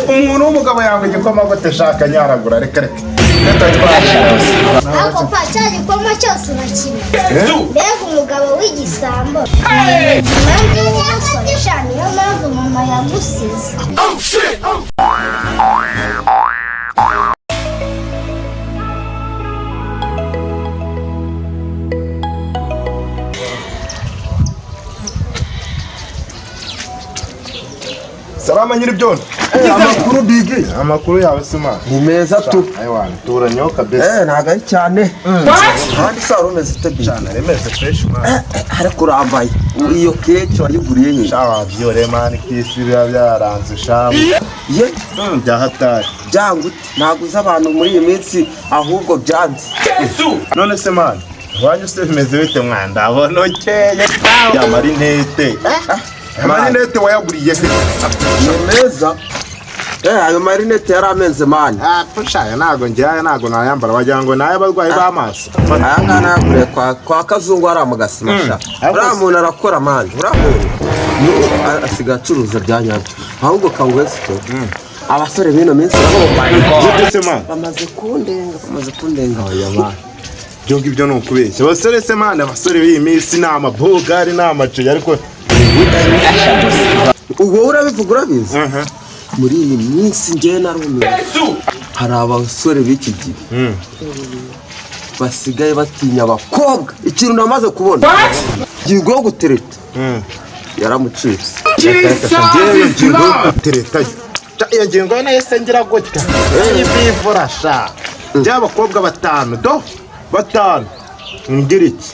umuntu w'umugabo yanga igikoma gute shaka nyaragura reka reka ako pacha igikoma cyose urakina mbega umugabo w'igisambo niyo mpamvu mama yagusize. Salama nyiri byone. Amakuru bigi. Amakuru yawe sima. Ni meza tu. Aywana turanyo kabisa. Ntago ari cyane. Kandi saro meze tebi. Cyane remeze fresh man. Ariko urambaye. Iyo keke wayiguriye nyine. Shawa byore man kisi byaranze shamu. Ye byahatari. Byangu naguza abantu muri iyi minsi ahubwo byanze. None se man. Wanyu se bimeze bite mwanda abona okeye. Ya marinete. Marinete wayaguriye he? Meza. Ayo marinete yaramenze mani. Pushaya nago njyaye nago nayambara wagira ngo naye abarwayi b'amaso. Aya ngana yakure kwa kazungu ari amagasimasha. Uriya muntu arakora mani. Uriya muntu asiga acuruza byanyabyo. Ahubwo kangwese to. Abasore bino minsi bamaze kundenga oya mani. Byo ngibyo no kubeshya. Abasore se mani abasore b'iyi minsi nama bogari nama cyo ariko ubwo urabivuga urabizi muri iyi minsi njye narumiwe hari abasore b'iki gihe basigaye batinya abakobwa ikintu namaze kubona ngingo yo gutereta yaramucitse ngingo yo gutereta iyo ngingo nayo sengera gutya ibivura sha by'abakobwa batanu ngira iki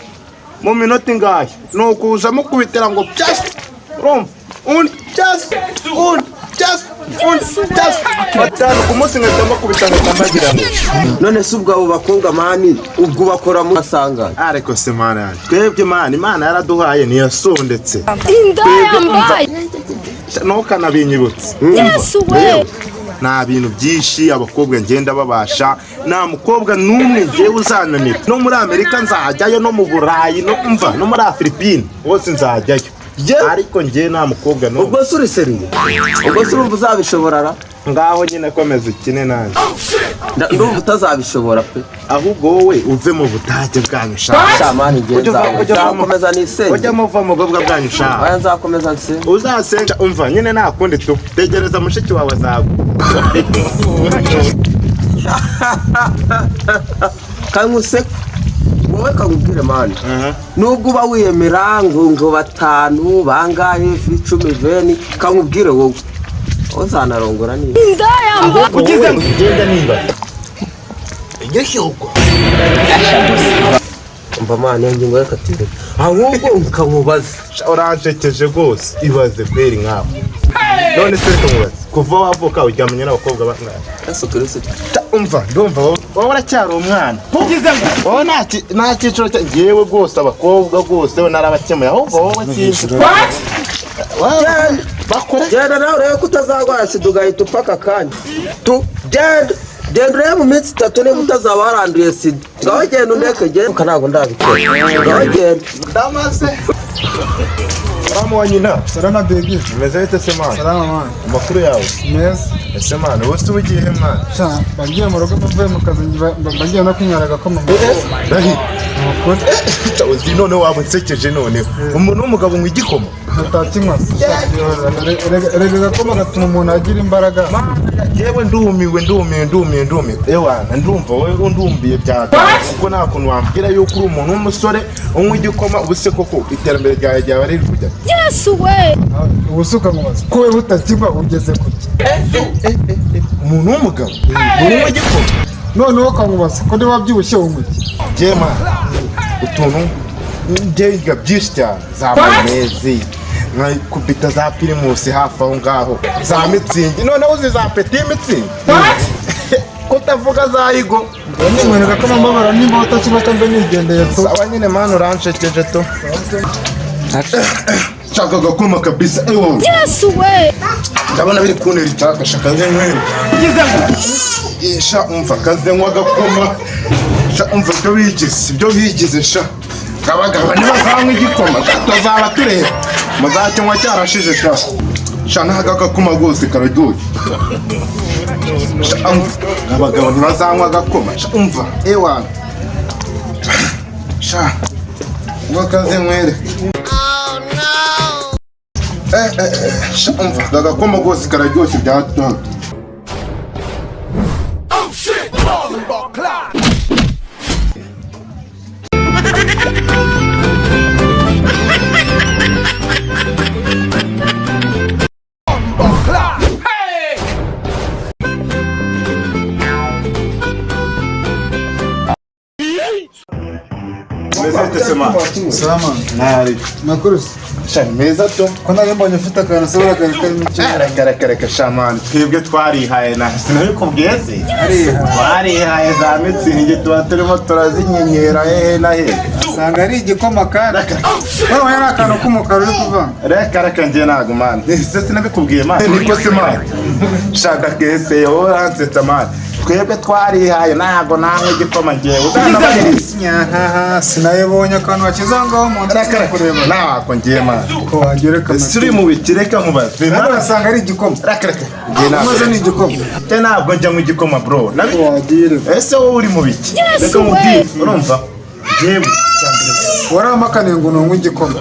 mu minota ingahe nukuza mukubitira ngo just batanu ku munsi nkahita mbakubita nkahita mbagira ngo none se ubwo abo bakobwa mani ubwo bakora mu masanga ariko se mana yanjye twebwe mani imana yaraduhaye ntiyasondetse inda yambaye ntukanabinyibutse nta bintu byinshi abakobwa ngenda babasha nta mukobwa n'umwe ngewe uzananira no muri Amerika nzajyayo no mu Burayi no muri Filipine hose nzajyayo ariko ngewe nta mukobwa n'umwe ubwo se uri seriye ubwo se urumva uzabishobora ngaho nyine komeza ukine nanjye ndumva utazabishobora pe ahubwo wowe uve mu budage bwanyu shaka mani nzakomeza nisenge ujya muva mu bwobwa bwanyu shaka aya nzakomeza nsenga uzasenga umva nyine nakundi tu tegereza mushiki wawe azagu kanguse wowe kangubwire mani nubwo uba wiyemera ngo batanu bangahe 10 20 kangubwire wowe uzanarongora niba indaya ugize ngo ugende niba igishuko umva mani ngingo yakatire ahubwo ukamubaza urancekeje gose ibaze kweri nkaho none se tumubaze kuva wavuka uryamanye n'abakobwa bangahe ese turese umva ndumva wowe uracyari umwana ugize ngo wowe nta cyiciro ngewe gose abakobwa gose narabakemuye ahubwo wowe sinzi genda nawe urebe ko utazarwara sida ugahita upaka kandi genda urebe mu minsi 3 niba utazaba waranduye sida ngaho genda undeke genda ntabwo ndabikora ngaho genda ndamaze salamu wa nyina salama baby umeze bite se mwana salama mwana amakuru yawe meza ese mwana wowe ugiye he mwana sha bagiye mu rugo bavuye mu kazi bagiye no kwinywera agakoma dahi uzi none waba unsekeje noneho umuntu w'umugabo ngo igikoma utakinywa rega agakoma gatuma umuntu agira imbaraga yewe ndumiwe ewana ndumva wowe ndumbiye cyane kuko nta kuntu wambwira yuko uri umuntu w'umusore unywa igikoma ubuse koko iterambere ryawe ryaba riri kujya yesu we ubusuka mubaza ko wewe utakiba ugeze kuki umuntu w'umugabo unywa igikoma noneho kamubaza ko niba byibushye unywa iki jema utuntu njye byinshi cyane za mayoneze nkakubita za pirimusi hafi aho ngaho za mitsingi noneho uzi za peti mitsingi kutavuga za higo nimwereka ko amabara nimba utakiba cyangwa nigendeye tu aba nyine mani urancekeje to shaka agakoma kabisa ewo yesu we ndabona biri kuntera icyaka shaka nze nkwewe sha umva kaze nkwa agakoma sha umva ibyo bigize sha gabagaba niba zanywa igikoma tutazaba tureba muzakinywa cyarashize sha shana agakoma rwose kararyoshye abagabo ntibazanywa agakoma umva ewana sha wakaze mwere sha umva agakoma rwose kararyoshye bya hato Salama. Nari. Makuru. Shani meza to. Ko nari mbonye ufite akantu sabura karimo cyane. Kareka shamani. Twebwe twarihaye na sinabikubwiye se. Twarihaye za mitsingi tuba turimo turazinyenyera na he. Sanga ari igikoma kandi. Wowe yari akantu k'umukara uri kuvanga. Reka ngiye nago man. Se sinabikubwiye man. Niko se man. Shaka kese yo hansetsa man. Twebwe twarihaye nago namwe igikoma ngiye uzana bagirisi. Sinayibonye akantu wakizangaho mu ndakara kureba. Nako ngiye man. Ko wagereka. Siri mu bikireka nkubaze. Ntabwo asanga ari igikoma. Reka. Ngiye nago. Maze ni igikoma. Te ntabwo njya mu igikoma bro. Wagire. Ese wowe uri mu biki? Reka mubwire. Urumva? Jewe. Waramakane ngo nungwe igikoma.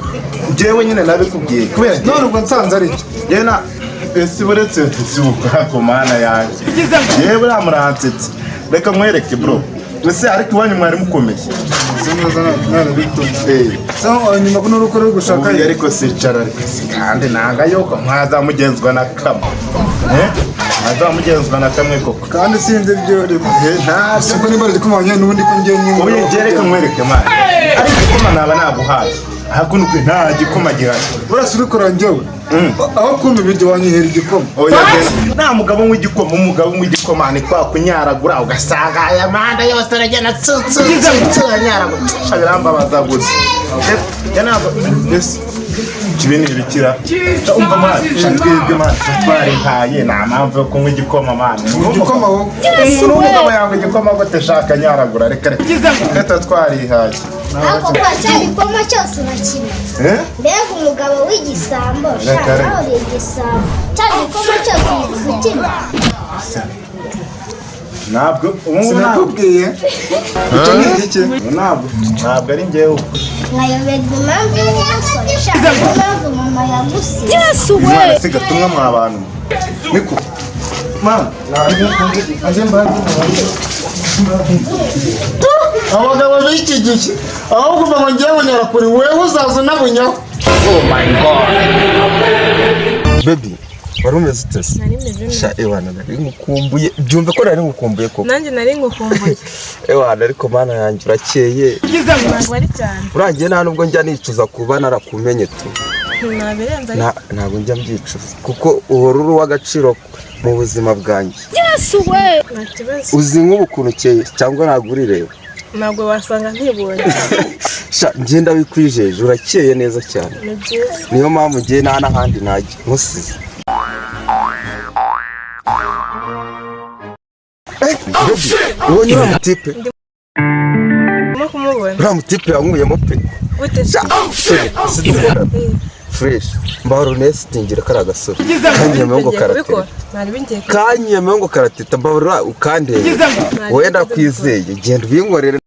Jewe nyine nabikubwiye. Kubera none ubwo nsanze ari iki? Yena ese buretse sibuka ko mana yanjye. Jewe ramurantsetse. Reka nkwereke bro. Ese ariko iwanyu mwari mukomeye. So nyuma kuno rukoro gushaka ariko sicara kandi nanga yoko mwazamugenzwa na kamwe. Mwazamugenzwa na kamwe koko. kandi sinzi ibyo uri. Nta siko nimba ari kumanya nubundi ko ngiye nyingo. Oye jereka nkwereke mana. Ariko kuma naba naguhaye. Hakuno kwe nta gikoma gihari. Burasa urikora njyewe. Aho kumva ibiryo wanyihera igikoma. Oya nta mugabo w'igikoma w'igikoma ni kwa kunyaragura ugasanga aya manda yose aragenda nyaragura. Shabiramba bazaguze. Yanabo yes. Kibini bikira. Umva mani shakibwe mani twarihaye nta mpamvu yo kunywa igikoma mani. Igikoma wowe. Umugabo yawe igikoma batashaka nyaragura reka twarihaye. Ako kwa cyari igikoma cyose urakina. Mbega umugabo w'igisambo shaka uri igisambo. Cyari igikoma cyose ukina. Ntabwo sinakubwiye. Icyo ni igiki? Ntabwo ari njyewe. Nkayoberwa impamvu y'umusore shaka impamvu mama yagusize. Yesu we. Siga tumwe mu abantu. Niko. Mama, aje mbaye abagabo b'iki gihe aho kuva ngo ngiye bunyara kuri wewe uzaza unabunyaho. Oh my god. Baby, wari umeze utese? Nari meze neza. Sha ewana nari ngukumbuye. Byumve ko nari ngukumbuye koko. Nanjye nari ngukumbuye. Ewana ariko mana yanjye urakeye. Ntabwo ari cyane. Urangiye nta nubwo njya nicuza kuba narakumenye tu. Nabirenza. Ntabwo njya mbyicuza kuko uhora uri uw'agaciro mu buzima bwanjye. Yesu we. Nakibazo. Uzi nk'ubu ukuntu ukeye cyangwa ntabwo urireba? Ntabwo wasanga ntibonye. Sha ngenda bikwijeje urakeye neza cyane. Ni byiza. Niyo mpamvu ngiye nta n'ahandi najya nkusize. Ubonye uriya mutipe? Ndimo kumubona. Uriya mutipe yankuyemo pe. Gute se? Fresh. Mbahoro nesitingira kari agasore. Kanyeme ngo karateta. Kanyeme ngo karateta mbahora ukandeye. Wenda kwizeye genda ubinkorere.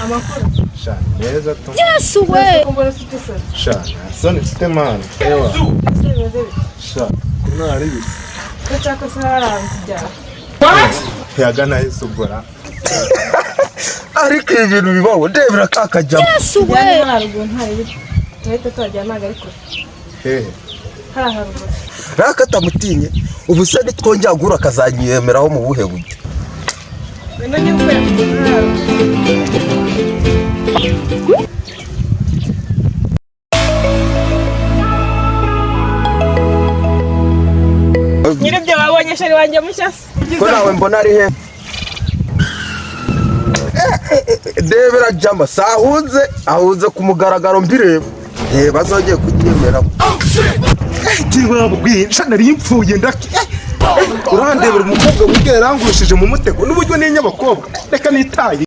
Amakuru. neza tu. Yesu we. Kumbona ufite isoni. Sha, soni mfite man. Ewa. Sha, kuna ari bisi. Kachako sara njya. Yagana isugura. Ariko ibintu bibaho ndebera kakajya. Yesu we. Ntabwo ntari. Tuhita twajya naga ariko. Hehe. Haraharo. Rakatamutinye. Ubu se nitwongera gura akazanyemeraho mu buhe buryo. Wenda ngiye kwera. Nyiribyo wabonye shari wanjye mushya. Ko nawe mbona ari he? Debera jamba ahunze ku mugaragaro mbireba. Bazongeye kunyemera. Tiwe abugwi nshana rimfuye ndaki. urandebera umukobwa burya yarangushije mu mutego n'uburyo n'inye abakobwa reka nitaye